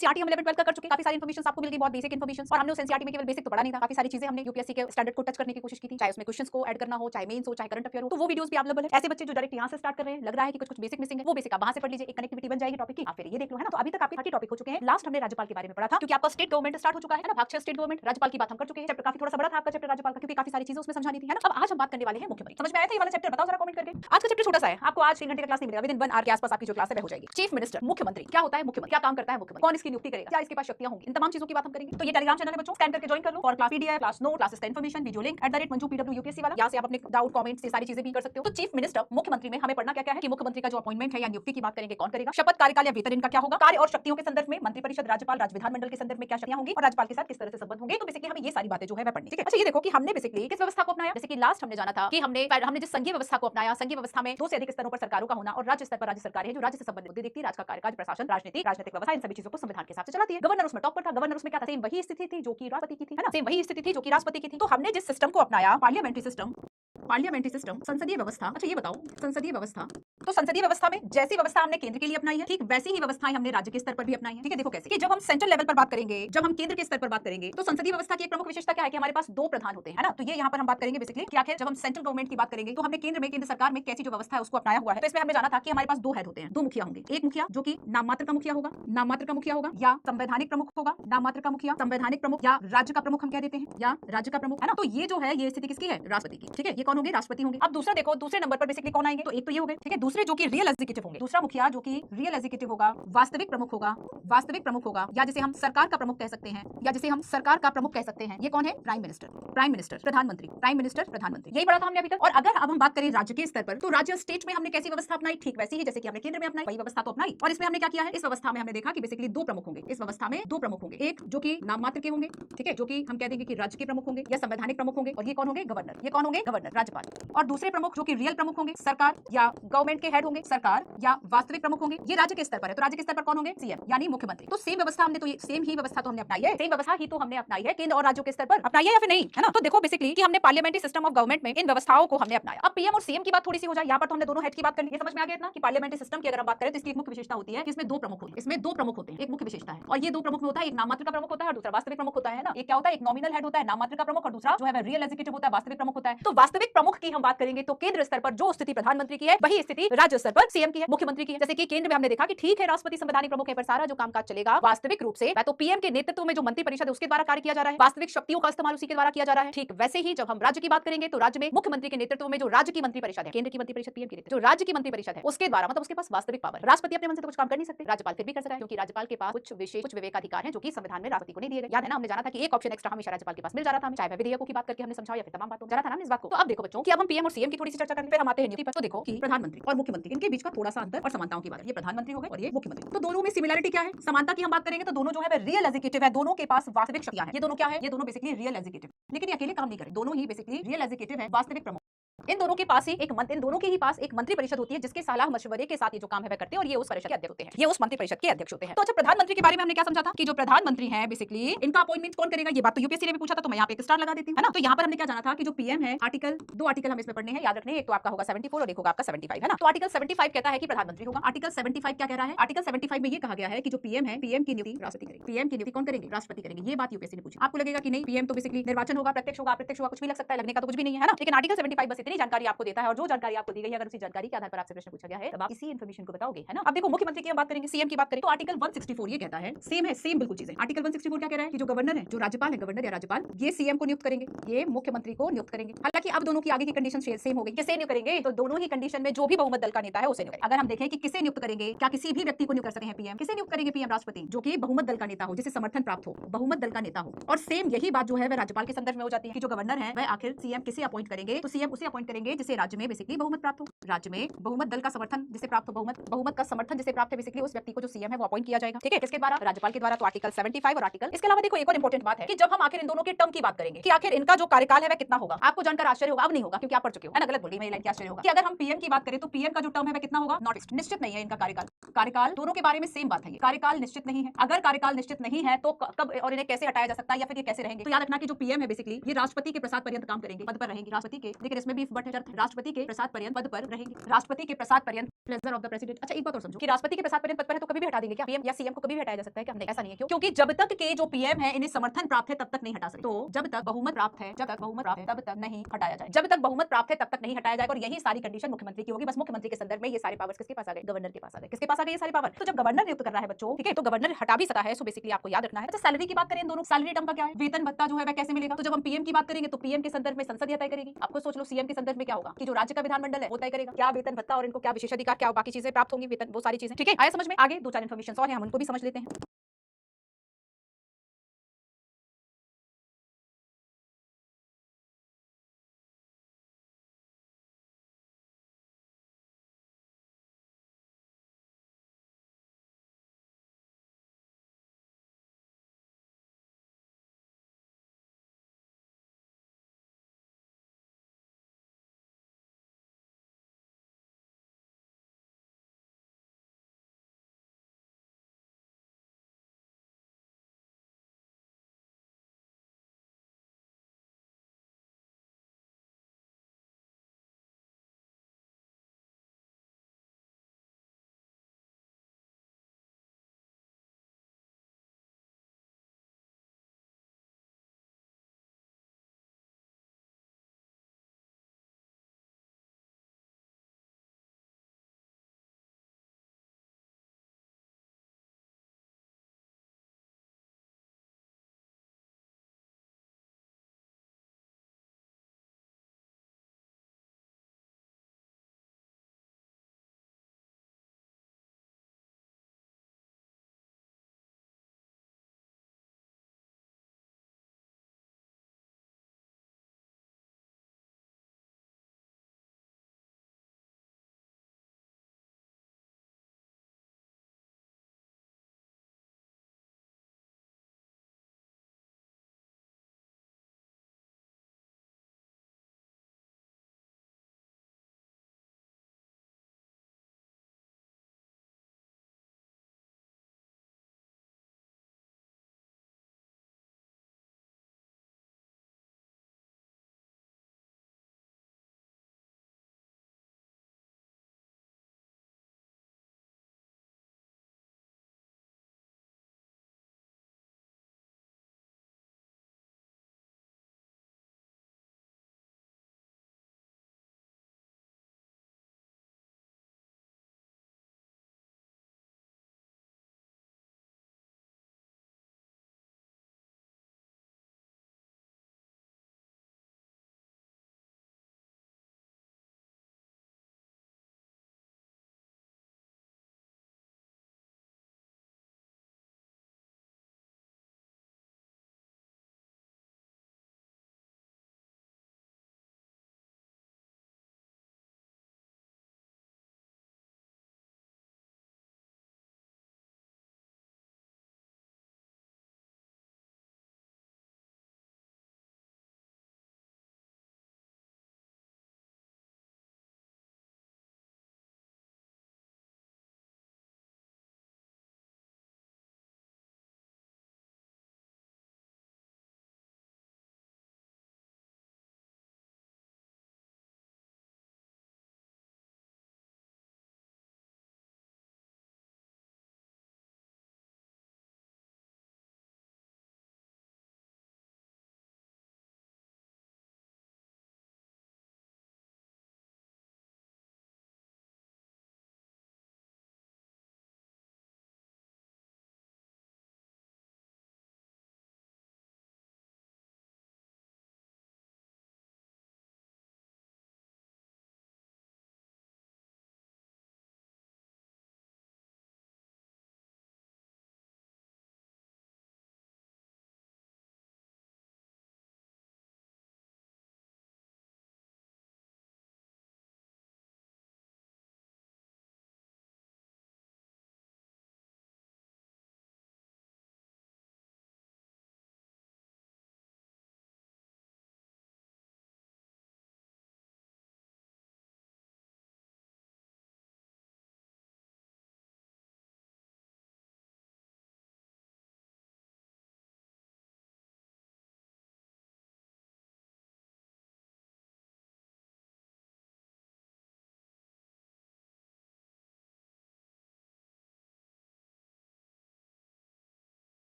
CRT हम 11 12 का कर चुके, काफी सारी इन्फॉर्मेशन आपको मिल गई, बहुत बेसिक इन्फॉर्मेशन। और हमने उस एनसीईआरटी में केवल बेसिक तो पढ़ा नहीं था, काफी सारी चीजें हमने यूपीएससी के स्टैंडर्ड को टच करने की कोशिश की थी, चाहे उसमें क्वेश्चंस को ऐड करना हो, चाहे मेंस हो, चाहे करंट अफेयर हो, तो वो वीडियोस भी अवेलेबल है। ऐसे बच्चे जो डायरेक्ट यहां से स्टार्ट कर रहे हैं, लग रहा है कि कुछ बेसिक मिसिंग है, वो बेसिक आप वहां से पढ़ लीजिए, एक कनेक्टिविटी बन जाएगी टॉपिक की, आप फिर ये देख लो, है ना। तो अभी तक आपके 30 टॉपिक हो चुके हैं। लास्ट हमने राज्यपाल के बारे में पढ़ा था, क्योंकि आपका स्टेट गवर्नमेंट स्टार्ट हो चुका है ना, भाग 6 स्टेट गवर्नमेंट, राज्यपाल की बात हम कर चुके हैं। चैप्टर काफी थोड़ा सा बड़ा था आपका चैप्टर राज्यपाल का, क्योंकि काफी सारी चीजें उसमें समझानी थी, है ना। अब आज हम बात करने वाले हैं मुख्यमंत्री। समझ में आया था ये वाला चैप्टर? बताओ जरा कमेंट करके। आज का चैप्टर छोटा सा है, आपको आज 3 घंटे का क्लास नहीं मिलेगा, विद इन 1 आवर के आसपास आपकी जो क्लास है वो हो जाएगी। चीफ मिनिस्टर, मुख्यमंत्री, क्या होता है मुख्यमंत्री, क्या काम करता है मुख्यमंत्री, कौन इसकी नियुक्ति करेगा, क्या इसके पास शक्तियां होंगी, इन तमाम चीजों की बात हम करेंगे। तो ये टेलीग्राम चैनल है बच्चों, स्कैन करके ज्वाइन कर लो, और class PDF, class note, classes का information, video link @manju PW UPSC वाला, यहां से आप अपने डाउट कमेंट्स ये सारी चीजें भी कर सकते हो। तो चीफ मिनिस्टर, मुख्यमंत्री में हमें पढ़ना क्या क्या है कि मुख्यमंत्री का जो अपॉइंटमेंट है या नियुक्ति की बात करेंगे, कौन करेगा, शपथ, कार्यकाल या वेतन इनका क्या होगा, कार्य और शक्तियों के संदर्भ में मंत्रिपरिषद, राज्यपाल, राज्य विधानमंडल के संदर्भ में क्या शक्तियां होंगी, और राज्यपाल के साथ किस तरह से संबंध होंगे। तो बेसिकली हमें ये सारी बातें जो है वह पढ़नी, ठीक है। अच्छा ये देखो कि हमने बेसिकली किस व्यवस्था को अपनाया, जैसे कि लास्ट हमने जाना था कि हमने जिस संघीय व्यवस्था को अपनाया, संघीय व्यवस्था में 2 से अधिक स्तरों पर सरकारों का होना, और राज्य स्तर पर राज्य सरकार है जो राज्य से संबंधित मुद्दे देखती है, राज्य का कार्यकाल, प्रशासन, राजनीतिक व्यवस्था, इन सभी चीजों को संविधान के हिसाब से चलाती है। गवर्नर उसमें टॉप पर था, गवर्नर उसमें क्या था, सेम वही स्थिति थी जो कि राष्ट्रपति की थी, है ना, सेम वही स्थिति थी जो कि राष्ट्रपति की थी। तो हमने जिस सिस्टम को अपनाया, पार्लियामेंट्री सिस्टम, संसदीय व्यवस्था। अच्छा ये बताओ, संसदीय व्यवस्था, तो संसदीय व्यवस्था में जैसी व्यवस्था हमने केंद्र के लिए अपनाई है, ठीक वैसी ही व्यवस्थाएं हमने राज्य के स्तर पर भी अपनाई है, ठीक है। देखो कैसे कि जब हम सेंट्रल लेवल पर बात करेंगे, जब हम केंद्र के स्तर पर बात करेंगे, तो संसदीय व्यवस्था की एक प्रमुख विशेषता क्या है कि हमारे पास 2 प्रधान होते हैं, है ना। तो ये यहाँ पर हम बात करेंगे बेसिकली कि आखिर जब हम सेंट्रल गवर्नमेंट की बात करेंगे तो हमने केंद्र सरकार में कैसी जो व्यवस्था है उसको अपनाया हुआ है। तो इसमें हमने जाना था कि हमारे पास 2 हेड होते हैं, 2 मुखिया होंगे। एक मुखिया जो कि नाम मात्र का मुखिया होगा, नाम मात्र का मुखिया होगा, या संवैधानिक प्रमुख होगा, नाम मात्र का मुखिया, संवैधानिक प्रमुख, या राज्य का प्रमुख हम कह देते हैं, या राज्य का प्रमुख, है ना। तो ये जो है ये स्थिति किसकी है, राष्ट्रपति की, ठीक है। ये कौन होंगे, राष्ट्रपति होंगे। अब दूसरा देखो, दूसरे नंबर पर बेसिकली कौन आएंगे, तो एक तो ये हो गए, ठीक है। दूसरे जो कि रियल एग्जीक्यूटिव होंगे, दूसरा मुखिया जो कि रियल एग्जीक्यूटिव होगा, वास्तविक प्रमुख होगा, या जिसे हम सरकार का प्रमुख कह सकते हैं, ये कौन है, प्राइम मिनिस्टर, प्रधानमंत्री, यही पढ़ा था हमने अभी तक। और अगर अब हम बात करें राज्य के स्तर पर, तो राज्य स्टेट में हमने कैसी व्यवस्था अपनाई, ठीक वैसी ही जैसे कि हमने केंद्र में अपनाई, वही व्यवस्था तो अपनाई। और इसमें हमने क्या किया है, इस व्यवस्था में हमने देखा कि बेसिकली 2 प्रमुख होंगे, इस व्यवस्था में 2 प्रमुख होंगे, एक जो कि नाम मात्र के होंगे, ठीक है, जो कि हम कह देंगे कि राज्य के प्रमुख होंगे या संवैधानिक प्रमुख होंगे, और ये कौन होंगे, गवर्नर, राज्यपाल। और दूसरे प्रमुख जो कि रियल प्रमुख होंगे, सरकार या गवर्नमेंट के हेड होंगे, सरकार या वास्तविक प्रमुख होंगे, ये राज्य के स्तर पर है। तो राज्य के स्तर पर कौन होंगे, सीएम यानी मुख्यमंत्री। तो सेम व्यवस्था हमने, तो ये सेम ही व्यवस्था तो हमने अपनाई है, सेम व्यवस्था ही तो हमने अपनाई है केंद्र और राज्यों के स्तर पर, अपनाई है या फिर नहीं, है ना। तो देखो बेसिकली कि हमने पार्लियामेंट्री सिस्टम ऑफ गवर्नमेंट में इन व्यवस्थाओं को हमने अपनाया। अब पीएम और सीएम की बात थोड़ी सी हो जाए, यहाँ पर तो हमने दोनों हेड की बात कर ली, ये समझ में आ गया इतना कि पार्लियामेंट्री सिस्टम की अगर हम बात करें तो इसकी एक मुख्य विशेषता होती है कि इसमें 2 प्रमुख होते हैं, इसमें 2 प्रमुख होते हैं, एक मुख्य विशेषता है। और ये 2 प्रमुख में होता है, एक नाममात्र का प्रमुख होता है और दूसरा वास्तविक प्रमुख होता है ना। एक क्या होता है, एक नॉमिनल हेड होता है, नाममात्र का प्रमुख, और दूसरा जो है रियल एग्जीक्यूटिव होता है, वास्तविक प्रमुख होता है। तो वास्तविक प्रमुख की हम बात करेंगे तो केंद्र स्तर पर जो स्थिति प्रधानमंत्री की है वही स्थिति राज्य स्तर पर सीएम की है, मुख्यमंत्री की है। जैसे कि केंद्र में हमने देखा कि ठीक है राष्ट्रपति संवैधानिक प्रमुख है, पर सारा जो कामकाज चलेगा वास्तविक रूप से तो पीएम के नेतृत्व में जो मंत्रिपरिषद है उसके द्वारा कार्य किया जा रहा है, वास्तविक शक्तियों का इस्तेमाल उसी के द्वारा किया जा रहा है। ठीक वैसे ही जब हम राज्य की बात करेंगे तो राज्य में मुख्यमंत्री के नेतृत्व में जो राज्य की मंत्रिपरिषद है, केंद्र की मंत्रिपरिषद पीएम की नेतृत्व, जो राज्य की मंत्रिपरिषद है उसके द्वारा, मतलब उसके पास वास्तविक पावर, राष्ट्रपति अपने मन से तो कुछ काम कर नहीं सकते, राज्यपाल फिर भी कर सकता है, क्योंकि राज्यपाल के पास कुछ विशेष कुछ विवेकाधिकार हैं जो कि संविधान में राष्ट्रपति को नहीं दिए गए। याद है ना, हमने जाना था कि एक ऑप्शन एक्स्ट्रा हमेशा राज्यपाल के पास मिल जा रहा था, चाहे विधेयकों की बात करके हमने समझाया या फिर तमाम बातों जाना था ना इस बात को। तो अब देखो बच्चों कि अब हम पीएम और सीएम की थोड़ी सी चर्चा करें, फिर हम आते हैं नियुक्ति पर। तो देखो कि प्रधानमंत्री और मुख्यमंत्री इनके बीच का थोड़ा सा अंतर और समानताओं की बात है। ये प्रधानमंत्री हो गए और ये मुख्यमंत्री, तो दोनों में सिमिलरिटी क्या है, समानता की हम बात करेंगे तो दोनों जो है वह रियल एग्जीक्यूटिव है, दोनों के पास वास्तविक शक्तियां हैं। ये दोनों क्या है, ये दोनों बेसिकली रियल एग्जीक्यूटिव, लेकिन ये अकेले काम नहीं करें, दोनों ही बेसिकली रियल एग्जीक्यूटिव है, वास्तविक प्रमुख। इन दोनों के पास ही इन दोनों के ही पास एक मंत्री परिषद होती है जिसके सलाह मशवरे के साथ ये जो काम है वह करते हैं, और ये उस परिषद के अध्यक्ष होते हैं, ये उस मंत्री परिषद के अध्यक्ष होते हैं। तो अच्छा प्रधानमंत्री के बारे में हमने क्या समझा था कि जो प्रधानमंत्री है बेसिकली इनका अपॉइंटमेंट कौन करेगा, ये बात तो यूपीएससी ने भी पूछा था, तो मैं यहाँ पे एक स्टार लगा देती हूँ, है ना। तो यहाँ पर हमने क्या जाना था कि जो पीएम है, दो आर्टिकल हमें इसमें पढ़ने हैं, याद रखने, एक तो आपका होगा 74 और एक होगा आपका 75, है ना। तो आर्टिकल 75 कहता है कि प्रधानमंत्री होगा। आर्टिकल 75 क्या कह रहा है, आर्टिकल 75 में ये कहा गया है कि जो पीएम है, पीएम की नियुक्ति राष्ट्रपति करेंगे, पीएम की नियुक्ति कौन करेंगे, राष्ट्रपति करेंगे। ये बात यूपीएससी ने पूछी। आपको लगेगा कि नहीं पीएम तो बेसिकली निर्वाचन होगा, प्रत्यक्ष होगा, अप्रत्यक्ष होगा, कुछ भी लग सकता है, लगने का तो कुछ भी नहीं है ना। लेकिन आर्टिकल 75 बस इतनी जानकारी आपको देता है, और जो जानकारी आपको दी गई है अगर उसी जानकारी के आधार पर आपसे प्रश्न पूछा गया है तब आप इसी इन्फॉर्मेशन को बताओगे, है ना। अब देखो मुख्यमंत्री की हम बात करेंगे, सीएम की बात करें तो आर्टिकल 164 ये कहता है, सेम है, सेम बिल्कुल चीजें। आर्टिकल 164 क्या कह रहा है कि जो गवर्नर है, जो राज्यपाल है, गवर्नर या राज्यपाल, ये सीएम को नियुक्त करेंगे, ये मुख्यमंत्री को नियुक्त करेंगे। हालांकि अब दोनों की आगे की कंडीशन सेम हो गई, किसे नियुक्त करेंगे, तो दोनों ही कंडीशन में जो भी बहुमत दल का नेता है उसे नियुक्त। अगर हम देखें कि किसे नियुक्त करेंगे, क्या किसी भी व्यक्ति को नियुक्त कर सकते हैं पीएम, किसे नियुक्त करेंगे पीएम, राष्ट्रपति, जो कि बहुमत दल का नेता हो, जिसे समर्थन प्राप्त हो, बहुमत दल का नेता हो। और सेम यही बात जो है वह राज्यपाल के संदर्भ में हो जाती है कि जो गवर्नर है वह आखिर सीएम किसे अपॉइंट करेंगे, तो सीएम उसे अपॉइंट करेंगे जिसे राज्य में बेसिकली बहुमत प्राप्त हो, राज्य में बहुमत दल का समर्थन जिसे प्राप्त हो, बहुमत का समर्थन जिसे प्राप्त है, बेसिकली उस व्यक्ति को जो सीएम है वो अपॉइंट किया जाएगा, ठीक है, किसके द्वारा, राज्यपाल के द्वारा। तो आर्टिकल 75 और आर्टिकल, इसके अलावा देखो एक और इंपॉर्टेंट बात है कि जब हम आखिर इन दोनों के टर्म की बात करेंगे कि आखिर इनका जो कार्यकाल है वह कितना होगा, आपको जानकर आश्चर्य होगा, अब नहीं होगा क्योंकि आप पढ़ चुके हो, है ना, गलत बोल गई मैं, लाइन क्या आश्चर्य होगा कि अगर हम पीएम की बात करें तो पीएम का जो टर्म है वह कितना होगा, नॉट फिक्स्ड, निश्चित नहीं है इनका कार्यकाल दोनों के बारे में सेम बात है, कार्यकाल निश्चित नहीं है। अगर कार्यकाल निश्चित नहीं है तो कब और इन्हें कैसे हटाया जा सकता है या फिर ये कैसे रहेंगे। तो याद रखना कि जो पीएम है बेसिकली ये राष्ट्रपति के प्रसाद पर्यंत काम करेंगे, पद पर रहेंगे राष्ट्रपति के, लेकिन इसमें भी इफ बट शर्त है, राष्ट्रपति के प्रसाद पर्यंत पद पर रहेंगे, राष्ट्रपति के प्रसाद पर्यंत प्लेजर ऑफ द प्रेसिडेंट। अच्छा एक बात और समझो कि राष्ट्रपति के प्रसाद पर्यंत पद पर है तो कभी भी हटा देंगे क्या? पीएम या सीएम को कभी भी हटाया जा सकता है क्या? नहीं, ऐसा नहीं है। क्यों? क्योंकि जब तक के जो पीएम है इन्हें समर्थन प्राप्त है तब तक नहीं हटा सकते। तो जब तक बहुमत प्राप्त है, तब तक नहीं हटाया जाए। जब तक बहुमत प्राप्त है तब तक नहीं हटाया जाएगा। और यही सारी कंडीशन मुख्यमंत्री की होगी। बस मुख्यमंत्री के संदर्भ में ये सारे पावर्स किसके पास आ गए? गवर्नर के पास आ गए। किसके पास आ गए ये सारे पावर? तो जब गवर्नर नियुक्त कर रहा है बच्चों, ठीक है, तो गवर्नर हटा भी सकता है। सो बेसिकली आपको याद रखना है। अच्छा सैलरी की बात करें, इन दोनों सैलरी टर्म का क्या है? वेतन भत्ता जो है वह कैसे मिलेगा? तो जब हम पीएम की बात करेंगे तो पीएम के संदर्भ में संसद यह तय करेगी। आपको सोच लो सीएम के संदर्भ में क्या होगा कि जो राज्य का विधानमंडल है वो तय करेगा क्या वेतन भत्ता और इनको क्या विशेषाधिकार, क्या बाकी चीजें प्राप्त होंगी, वेतन, वो सारी चीजें। ठीक है, आया समझ में? आगे दो चार इन्फॉर्मेशन और है, हम उनको भी समझ लेते हैं।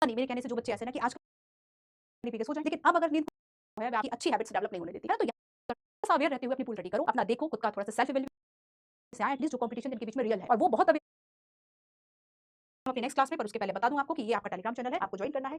नहीं, मेरे कहने से जो बच्चे ऐसे ना कि आज नहीं पी के सो जाएँ, लेकिन अब अगर नींद है आपकी अच्छी हैबिट्स डेवलप नहीं होने देती है, तो थोड़ा-सा अवेयर रहते हुए अपनी पूल रेडी करो, अपना देखो, खुद का थोड़ा-सा सेल्फ इवैल्यूएट से आएँ एटलीस्ट जो कॉम्पिटिशन इनके बीच में रियल है और वो बहुत अवेयर अपनी नेक्स्ट क्लास में, पर उसके पहले बता दूँ आपको कि ये आपका टेलीग्राम चैनल है, आपको जॉइन करना है।